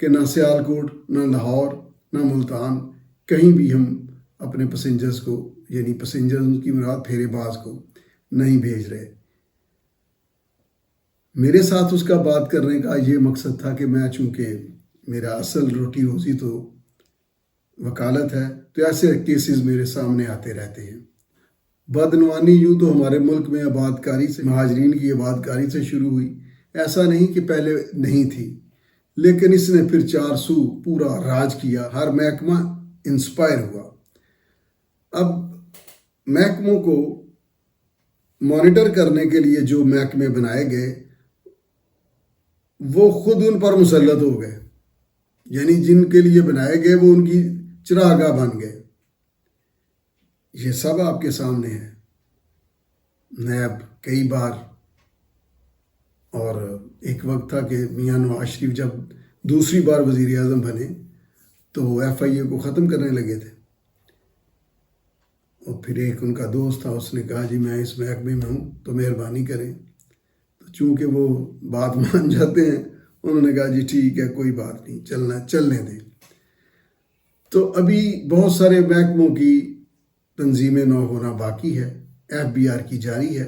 کہ نہ سیالکوٹ، نہ لاہور، نہ ملتان، کہیں بھی ہم اپنے پیسنجرز کو، یعنی پیسنجرز کی مراد پھیرے باز کو نہیں بھیج رہے۔ میرے ساتھ اس کا بات کرنے کا یہ مقصد تھا کہ میں، چونکہ میرا اصل روٹی روزی تو وکالت ہے، تو ایسے کیسز میرے سامنے آتے رہتے ہیں۔ بدعنوانی یوں تو ہمارے ملک میں آبادکاری سے، مہاجرین کی آبادکاری سے شروع ہوئی، ایسا نہیں کہ پہلے نہیں تھی، لیکن اس نے پھر 400 پورا راج کیا، ہر محکمہ انسپائر ہوا۔ اب محکموں کو مانیٹر کرنے کے لیے جو محکمے بنائے گئے وہ خود ان پر مسلط ہو گئے، یعنی جن کے لیے بنائے گئے وہ ان کی چراگاہ بن گئے۔ یہ سب آپ کے سامنے ہے۔ نیب کئی بار، اور ایک وقت تھا کہ میاں نواز شریف جب دوسری بار وزیر اعظم بنے تو وہ ایف آئی اے کو ختم کرنے لگے تھے، اور پھر ایک ان کا دوست تھا، اس نے کہا جی میں اس محکمے میں ہوں تو مہربانی کریں، تو چونکہ وہ بات مان جاتے ہیں انہوں نے کہا جی ٹھیک ہے کوئی بات نہیں، چلنے دیں۔ تو ابھی بہت سارے محکموں کی تنظیم نو ہونا باقی ہے، ایف بی آر کی جاری ہے۔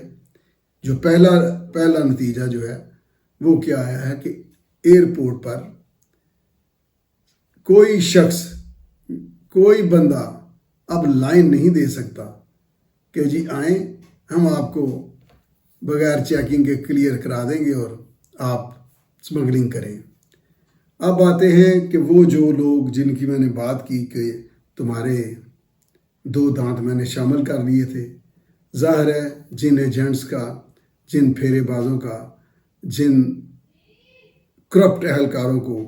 جو پہلا نتیجہ جو ہے وہ کیا آیا ہے کہ ایئرپورٹ پر کوئی شخص، کوئی بندہ اب لائن نہیں دے سکتا کہ جی آئیں ہم آپ کو بغیر چیکنگ کے کلیئر کرا دیں گے اور آپ سمگلنگ کریں۔ اب آتے ہیں کہ وہ جو لوگ جن کی میں نے بات کی کہ تمہارے 2 دانت میں نے شامل کر لیے تھے، ظاہر ہے جن ایجنٹس کا، جن پھیرے بازوں کا، جن کرپٹ اہلکاروں کو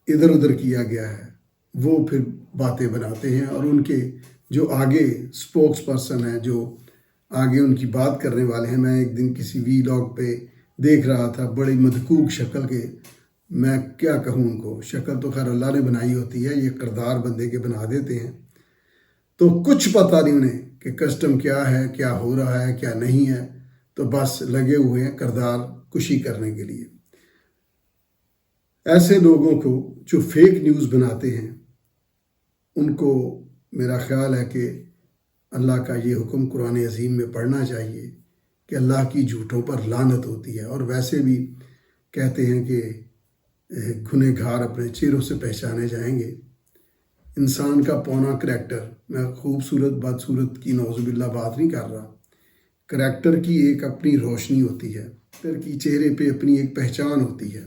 ادھر ادھر کیا گیا ہے، وہ پھر باتیں بناتے ہیں، اور ان کے جو آگے سپوکس پرسن ہیں، جو آگے ان کی بات کرنے والے ہیں۔ میں ایک دن کسی وی لاگ پہ دیکھ رہا تھا، بڑی مدکوک شکل کے، میں کیا کہوں ان کو، شکل تو خیر اللہ نے بنائی ہوتی ہے، یہ کردار بندے کے بنا دیتے ہیں، تو کچھ پتہ نہیں انہیں کہ کسٹم کیا ہے، کیا ہو رہا ہے، کیا نہیں ہے، تو بس لگے ہوئے ہیں کردار کشی کرنے کے لیے۔ ایسے لوگوں کو جو فیک نیوز بناتے ہیں ان کو میرا خیال ہے کہ اللہ کا یہ حکم قرآن عظیم میں پڑھنا چاہیے کہ اللہ کی جھوٹوں پر لعنت ہوتی ہے، اور ویسے بھی کہتے ہیں کہ گنہگار اپنے چہروں سے پہچانے جائیں گے۔ انسان کا پونا کریکٹر، میں خوبصورت بدصورت کی نعوذ باللہ بات نہیں کر رہا، کریکٹر کی ایک اپنی روشنی ہوتی ہے، کریکٹر کی چہرے پہ اپنی ایک پہچان ہوتی ہے۔